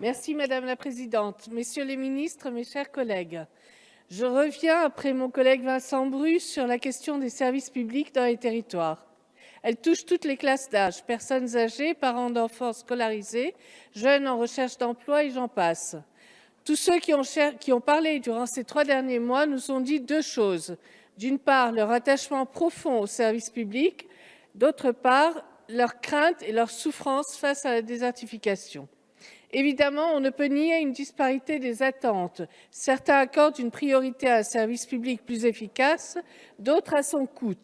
Merci Madame la Présidente. Messieurs les ministres, mes chers collègues, je reviens après mon collègue Vincent Bru sur la question des services publics dans les territoires. Elle touche toutes les classes d'âge, personnes âgées, parents d'enfants scolarisés, jeunes en recherche d'emploi et j'en passe. Tous ceux qui ont parlé durant ces 3 derniers mois nous ont dit deux choses. D'une part, leur attachement profond au service public, d'autre part, leur crainte et leur souffrance face à la désertification. Évidemment, on ne peut nier une disparité des attentes. Certains accordent une priorité à un service public plus efficace, d'autres à son coût.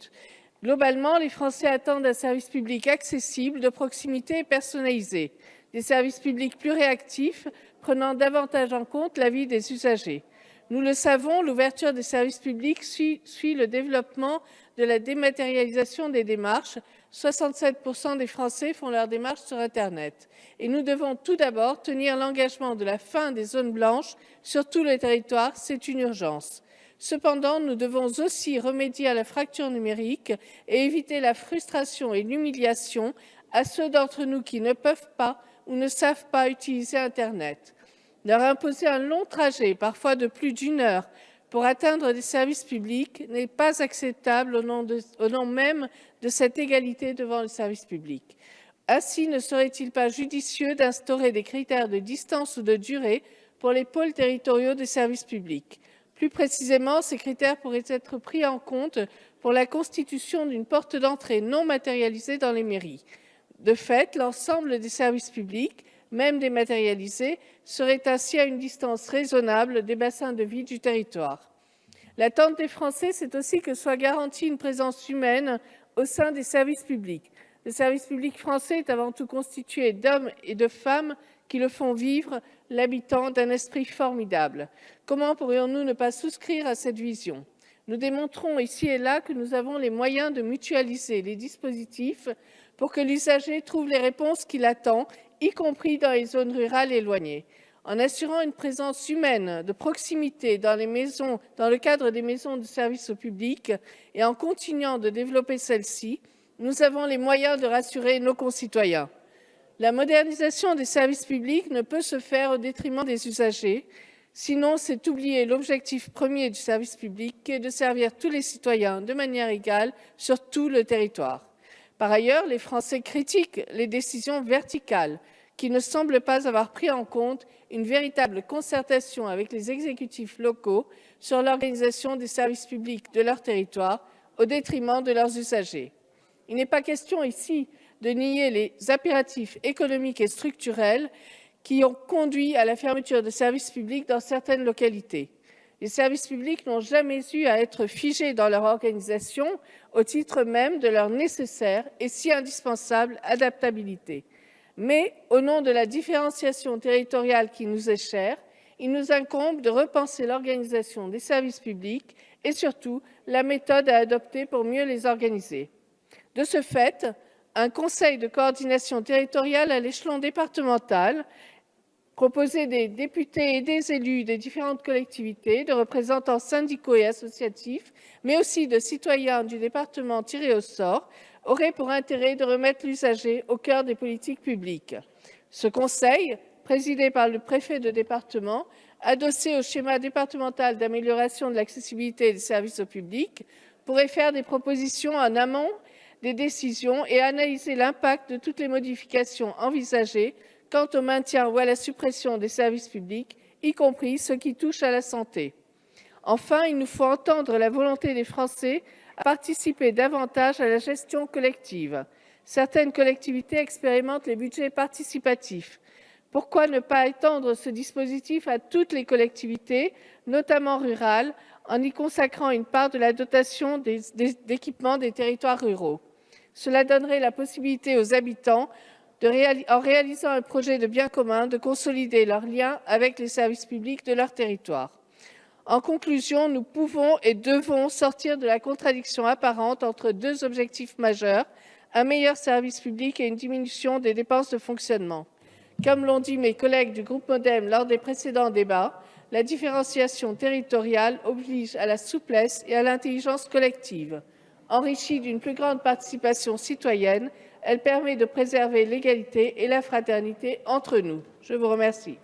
Globalement, les Français attendent un service public accessible, de proximité et personnalisé, des services publics plus réactifs, prenant davantage en compte la vie des usagers. Nous le savons, l'ouverture des services publics suit le développement de la dématérialisation des démarches. 67% des Français font leurs démarches sur Internet. Et nous devons tout d'abord tenir l'engagement de la fin des zones blanches sur tout le territoire. C'est une urgence. Cependant, nous devons aussi remédier à la fracture numérique et éviter la frustration et l'humiliation à ceux d'entre nous qui ne peuvent pas ou ne savent pas utiliser Internet. Leur imposer un long trajet, parfois de plus d'1 heure, pour atteindre des services publics n'est pas acceptable au nom même de cette égalité devant le service public. Ainsi, ne serait-il pas judicieux d'instaurer des critères de distance ou de durée pour les pôles territoriaux des services publics? Plus précisément, ces critères pourraient être pris en compte pour la constitution d'une porte d'entrée non matérialisée dans les mairies. De fait, l'ensemble des services publics, même dématérialisés, serait ainsi à une distance raisonnable des bassins de vie du territoire. L'attente des Français, c'est aussi que soit garantie une présence humaine au sein des services publics. Le service public français est avant tout constitué d'hommes et de femmes qui le font vivre, l'habitant d'un esprit formidable. Comment pourrions-nous ne pas souscrire à cette vision? Nous démontrons ici et là que nous avons les moyens de mutualiser les dispositifs pour que l'usager trouve les réponses qu'il attend, y compris dans les zones rurales éloignées. En assurant une présence humaine de proximité dans le cadre des maisons de services au public et en continuant de développer celles-ci, nous avons les moyens de rassurer nos concitoyens. La modernisation des services publics ne peut se faire au détriment des usagers, sinon c'est oublier l'objectif premier du service public qui est de servir tous les citoyens de manière égale sur tout le territoire. Par ailleurs, les Français critiquent les décisions verticales qui ne semblent pas avoir pris en compte une véritable concertation avec les exécutifs locaux sur l'organisation des services publics de leur territoire au détriment de leurs usagers. Il n'est pas question ici de nier les impératifs économiques et structurels qui ont conduit à la fermeture de services publics dans certaines localités. Les services publics n'ont jamais eu à être figés dans leur organisation au titre même de leur nécessaire et si indispensable adaptabilité. Mais, au nom de la différenciation territoriale qui nous est chère, il nous incombe de repenser l'organisation des services publics et surtout la méthode à adopter pour mieux les organiser. De ce fait, un conseil de coordination territoriale à l'échelon départemental, composé des députés et des élus des différentes collectivités, de représentants syndicaux et associatifs, mais aussi de citoyens du département tirés au sort, aurait pour intérêt de remettre l'usager au cœur des politiques publiques. Ce conseil, présidé par le préfet de département, adossé au schéma départemental d'amélioration de l'accessibilité des services au public, pourrait faire des propositions en amont des décisions et analyser l'impact de toutes les modifications envisagées quant au maintien ou à la suppression des services publics, y compris ceux qui touchent à la santé. Enfin, il nous faut entendre la volonté des Français à participer davantage à la gestion collective. Certaines collectivités expérimentent les budgets participatifs. Pourquoi ne pas étendre ce dispositif à toutes les collectivités, notamment rurales, en y consacrant une part de la dotation d'équipement des territoires ruraux? Cela donnerait la possibilité aux habitants, en réalisant un projet de bien commun, de consolider leurs liens avec les services publics de leur territoire. En conclusion, nous pouvons et devons sortir de la contradiction apparente entre deux objectifs majeurs, un meilleur service public et une diminution des dépenses de fonctionnement. Comme l'ont dit mes collègues du groupe MODEM lors des précédents débats, la différenciation territoriale oblige à la souplesse et à l'intelligence collective. Enrichie d'une plus grande participation citoyenne, Elle permet de préserver l'égalité et la fraternité entre nous. Je vous remercie.